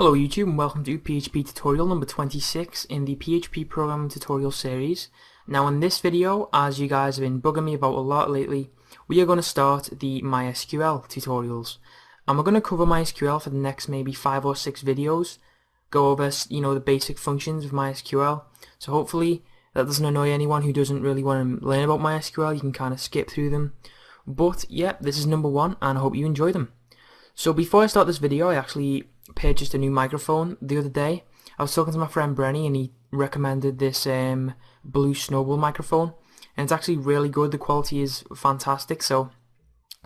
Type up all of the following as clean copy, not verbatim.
Hello YouTube and welcome to PHP tutorial number 26 in the PHP programming tutorial series. Now in this video, as you guys have been bugging me about a lot lately, we are going to start the MySQL tutorials. And we're going to cover MySQL for the next maybe 5 or 6 videos, go over the basic functions of MySQL. So hopefully that doesn't annoy anyone who doesn't really want to learn about MySQL. You can kind of skip through them. But yeah, this is number 1 and I hope you enjoy them. So before I start this video, I actually purchased a new microphone the other day. I was talking to my friend Brenny and he recommended this Blue Snowball microphone, and it's actually really good. The quality is fantastic, so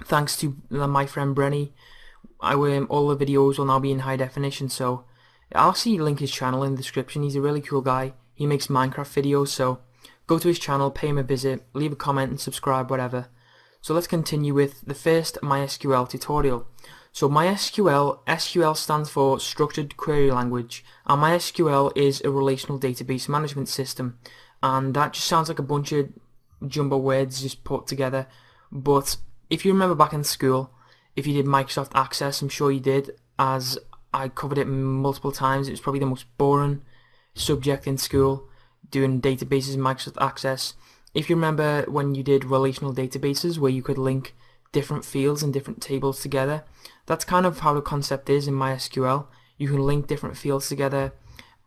thanks to my friend Brenny, all the videos will now be in high definition. So I'll actually link his channel in the description. He's a really cool guy. He makes Minecraft videos, so go to his channel, pay him a visit, leave a comment and subscribe, whatever. So let's continue with the first MySQL tutorial. So MySQL, SQL stands for Structured Query Language, and MySQL is a relational database management system, and that just sounds like a bunch of jumbo words just put together. But if you remember back in school, if you did Microsoft Access, I'm sure you did, as I covered it multiple times. It was probably the most boring subject in school, doing databases in Microsoft Access. If you remember when you did relational databases where you could link different fields and different tables together, that's kind of how the concept is in MySQL. You can link different fields together.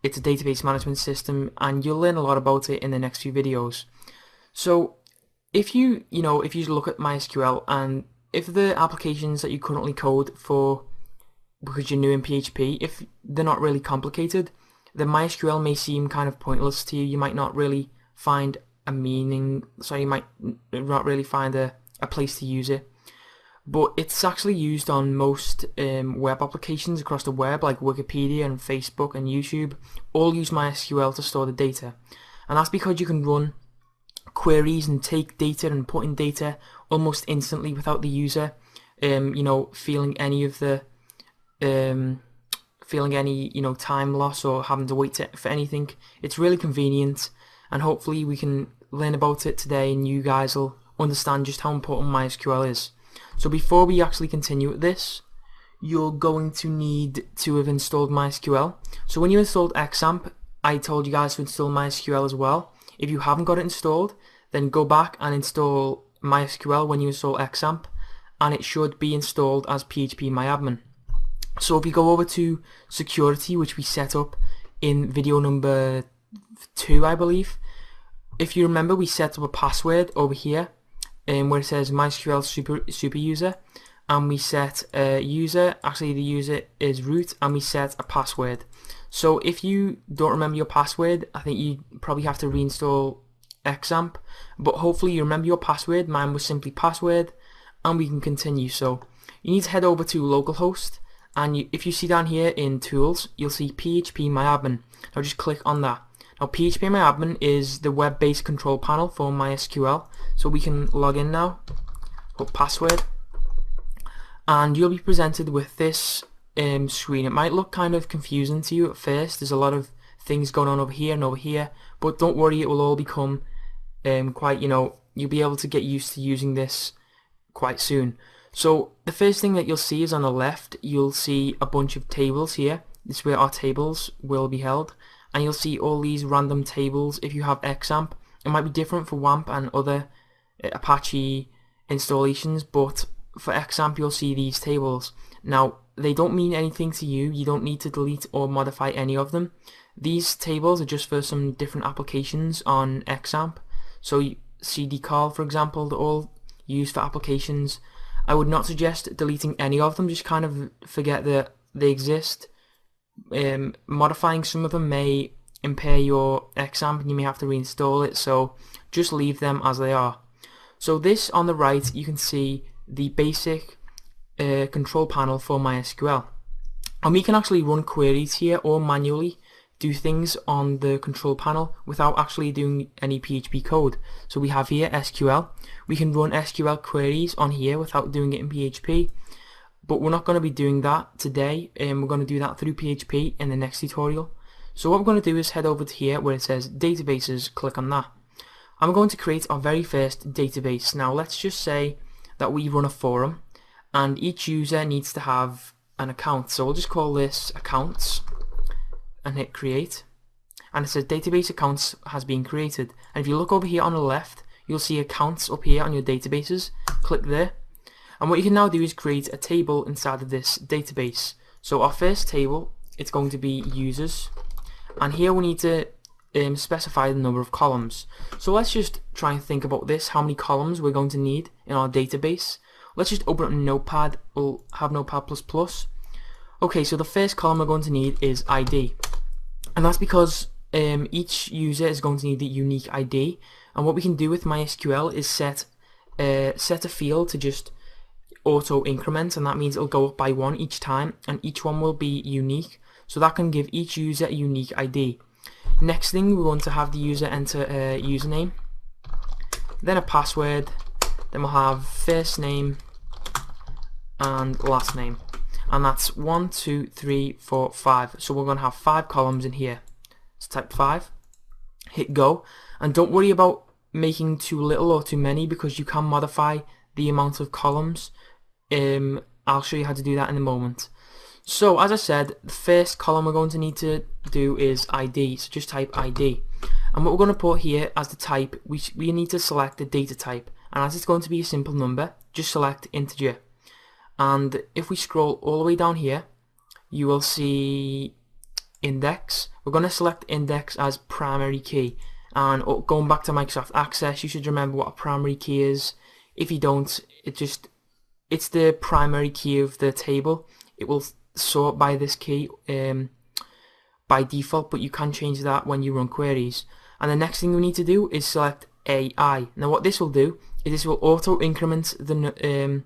It's a database management system, and you'll learn a lot about it in the next few videos. So if you look at MySQL, and if the applications that you currently code for because you're new in PHP, if they're not really complicated, then MySQL may seem kind of pointless to you. You might not really find a meaning, so you might not really find a place to use it. But it's actually used on most web applications across the web, like Wikipedia and Facebook and YouTube, all use MySQL to store the data. And that's because you can run queries and take data and put in data almost instantly without the user feeling any time loss or having to wait for anything. It's really convenient, and hopefully we can learn about it today and you guys will understand just how important MySQL is. So before we actually continue with this, you're going to need to have installed MySQL. So when you installed XAMPP, I told you guys to install MySQL as well. If you haven't got it installed, then go back and install MySQL when you install XAMPP, and it should be installed as PHP-MyAdmin. So if you go over to security, which we set up in video number 2, I believe, if you remember, we set up a password over here where it says MySQL super user, and we set a user, actually the user is root, and we set a password. So if you don't remember your password, I think you probably have to reinstall XAMPP, but hopefully you remember your password. Mine was simply password, and we can continue. So you need to head over to localhost, and if you see down here in tools, you'll see PHP-MyAdmin. Now just click on that. Now PHP-MyAdmin is the web-based control panel for MySQL, so we can log in now, put password, and you'll be presented with this screen. It might look kind of confusing to you at first. There's a lot of things going on over here and over here, but don't worry, it will all become you'll be able to get used to using this quite soon. So the first thing that you'll see is on the left, you'll see a bunch of tables here. This is where our tables will be held. And you'll see all these random tables. If you have XAMPP, it might be different for WAMP and other Apache installations, but for XAMPP you'll see these tables. Now they don't mean anything to you. You don't need to delete or modify any of them. These tables are just for some different applications on XAMPP. So cdcall, for example, they're all used for applications. I would not suggest deleting any of them. Just kind of forget that they exist. Modifying some of them may impair your XAMPP and you may have to reinstall it, so just leave them as they are. So this on the right, you can see the basic control panel for MySQL, and we can actually run queries here or manually do things on the control panel without actually doing any PHP code. So we have here SQL. We can run SQL queries on here without doing it in PHP. But we're not going to be doing that today, and we're going to do that through PHP in the next tutorial. So what we're going to do is head over to here where it says databases, click on that. I'm going to create our very first database. Now let's just say that we run a forum, and each user needs to have an account. So we'll just call this accounts and hit create. And it says database accounts has been created. And if you look over here on the left, you'll see accounts up here on your databases. Click there. And what you can now do is create a table inside of this database. So our first table, it's going to be users. And here we need to specify the number of columns. So let's just try and think about this, how many columns we're going to need in our database. Let's just open up Notepad. We'll have Notepad++. Okay, so the first column we're going to need is ID. And that's because each user is going to need a unique ID. And what we can do with MySQL is set a field to just auto increment, and that means it'll go up by 1 each time, and each one will be unique. So that can give each user a unique ID. Next thing, we're going to have the user enter a username, then a password, then we'll have first name and last name, and that's 1, 2, 3, 4, 5. So we're going to have 5 columns in here. So type 5, hit go, and don't worry about making too little or too many, because you can modify the amount of columns. I'll show you how to do that in a moment. So as I said, the first column we're going to need to do is ID, so just type ID. And what we're going to put here as the type, we need to select the data type, and as it's going to be a simple number, just select integer. And if we scroll all the way down here, you will see index. We're going to select index as primary key, and going back to Microsoft Access, you should remember what a primary key is. If you don't, it's the primary key of the table. It will sort by this key by default, but you can change that when you run queries. And the next thing we need to do is select AI. Now what this will do is this will auto increment a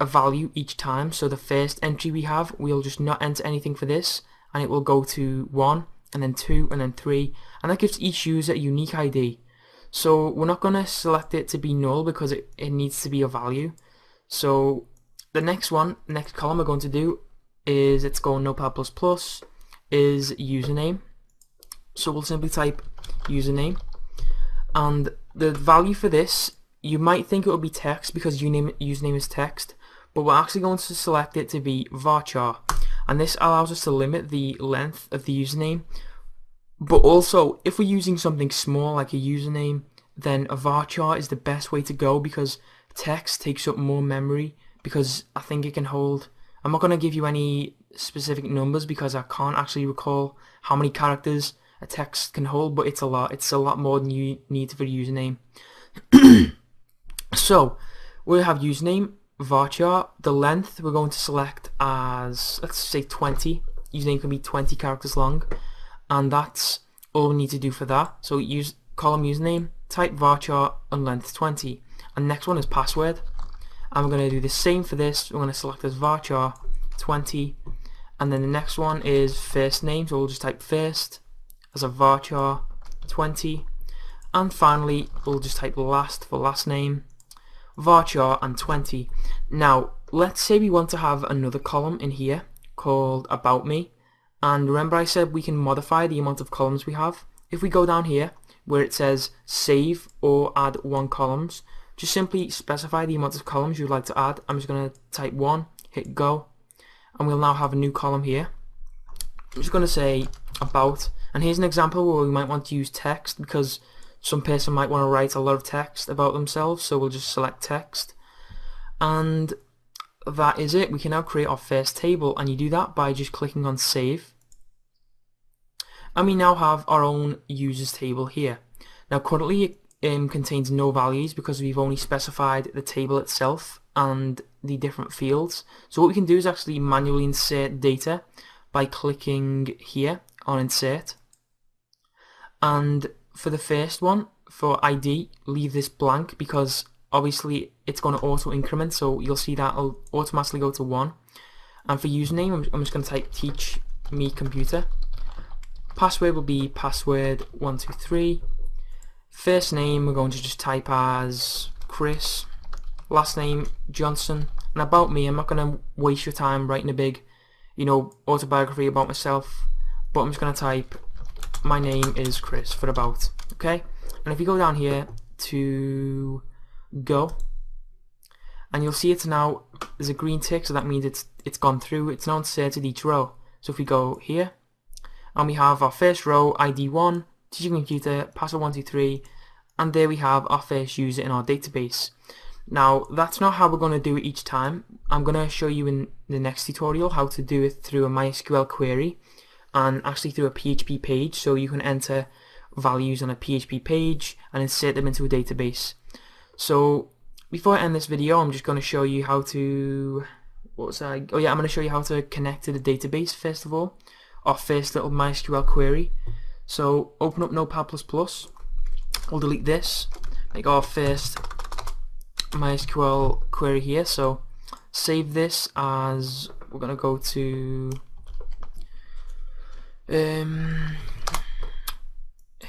value each time. So the first entry we have, we'll just not enter anything for this, and it will go to 1 and then 2 and then 3, and that gives each user a unique ID. So we're not going to select it to be null because it needs to be a value. So the next column we're going to do is, it's going Notepad++, is username. So we'll simply type username, and the value for this, you might think it would be text because username is text, but we're actually going to select it to be varchar, and this allows us to limit the length of the username. But also, if we're using something small like a username, then a varchar is the best way to go, because text takes up more memory, because I think it can hold, I'm not going to give you any specific numbers because I can't actually recall how many characters a text can hold, but it's a lot more than you need for a username. So we'll have username, varchar. The length we're going to select as, let's say 20. Username can be 20 characters long, and that's all we need to do for that. So use column username, type varchar, and length 20. And next one is password, and we're going to do the same for this. We're going to select as varchar 20, and then the next one is first name, so we'll just type first as a varchar 20, and finally we'll just type last for last name, varchar and 20. Now let's say we want to have another column in here called about me, and remember I said we can modify the amount of columns we have. If we go down here where it says save or add 1 columns, just simply specify the amount of columns you'd like to add. I'm just going to type 1, hit go, and we'll now have a new column here. I'm just going to say about, and here's an example where we might want to use text because some person might want to write a lot of text about themselves, so we'll just select text, and that is it. We can now create our first table, and you do that by just clicking on save, and we now have our own users table here. Now currently it contains no values because we've only specified the table itself and the different fields. So what we can do is actually manually insert data by clicking here on insert, and for the first one, for ID, leave this blank because obviously it's going to auto increment, so you'll see that it'll automatically go to 1. And for username, I'm just going to type teach me computer. Password will be password 123. First name we're going to just type as Chris. Last name Johnson. And about me, I'm not going to waste your time writing a big, autobiography about myself, but I'm just going to type my name is Chris for about. Okay, and if you go down here to go, and you'll see it's now, there's a green tick, so that means it's gone through. It's now inserted each row. So if we go here, and we have our first row, ID 1, teacher computer, password 123, and there we have our first user in our database. Now that's not how we're going to do it each time. I'm going to show you in the next tutorial how to do it through a MySQL query and actually through a PHP page, so you can enter values on a PHP page and insert them into a database. So before I end this video, I'm just going to show you how to, I'm going to show you how to connect to the database first of all, our first little MySQL query. So open up Notepad++, we'll delete this, make our first MySQL query here. So save this as, we're going to go to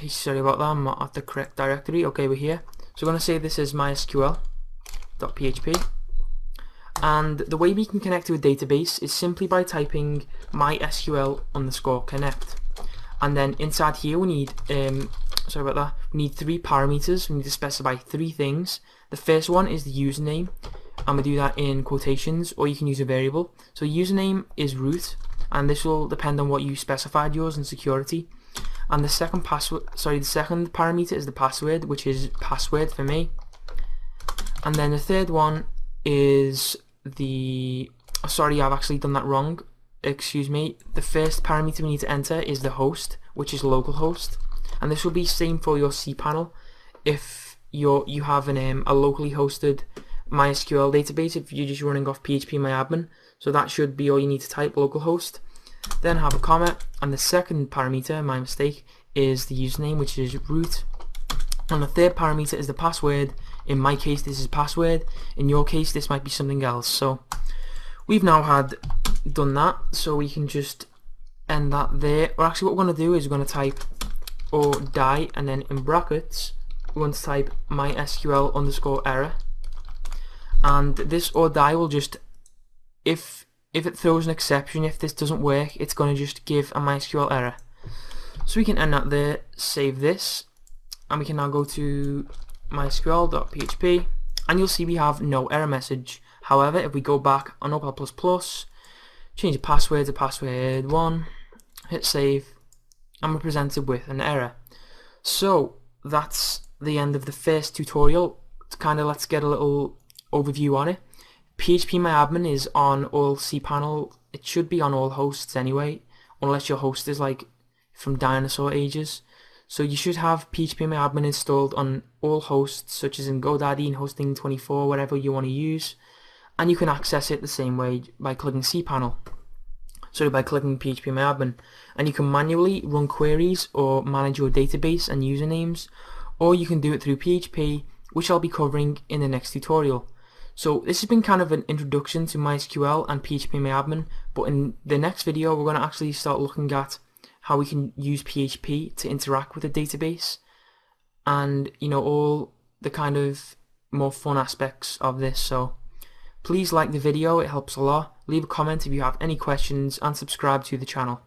sorry about that, I'm not at the correct directory. Okay, we're here. So we're going to save this as MySQL.php, and the way we can connect to a database is simply by typing MySQL_connect, and then inside here we need we need 3 parameters. We need to specify 3 things. The first one is the username, and we do that in quotations, or you can use a variable. So username is root, and this will depend on what you specified yours in security. And the second parameter is the password, which is password for me. And then the third one is the, sorry, I've actually done that wrong. Excuse me. The first parameter we need to enter is the host, which is localhost. And this will be same for your cPanel if you have a locally hosted MySQL database, if you're just running off PHP MyAdmin. So that should be all you need to type, localhost. Then have a comma, and the second parameter, my mistake, is the username, which is root, and the third parameter is the password. In my case this is password, in your case this might be something else. So we've now done that, so we can just end that there. Or actually what we're going to do is we're going to type or die, and then in brackets we're going to type MySQL_error, and this or die will just, if it throws an exception, if this doesn't work, it's going to just give a MySQL error. So we can end that there, save this, and we can now go to MySQL.php, and you'll see we have no error message. However, if we go back on Notepad++, change the password to password1, hit save, and we're presented with an error. So that's the end of the first tutorial. Let's get a little overview on it. PHP MyAdmin is on all cPanel. It should be on all hosts anyway, unless your host is like from dinosaur ages. So you should have PHP MyAdmin installed on all hosts, such as in GoDaddy and Hosting24, whatever you want to use, and you can access it the same way by clicking cPanel. So by clicking PHP MyAdmin, and you can manually run queries or manage your database and usernames, or you can do it through PHP, which I'll be covering in the next tutorial. So this has been kind of an introduction to MySQL and PHP MyAdmin, but in the next video we're going to actually start looking at how we can use PHP to interact with a database, and all the kind of more fun aspects of this. So please like the video, it helps a lot. Leave a comment if you have any questions, and subscribe to the channel.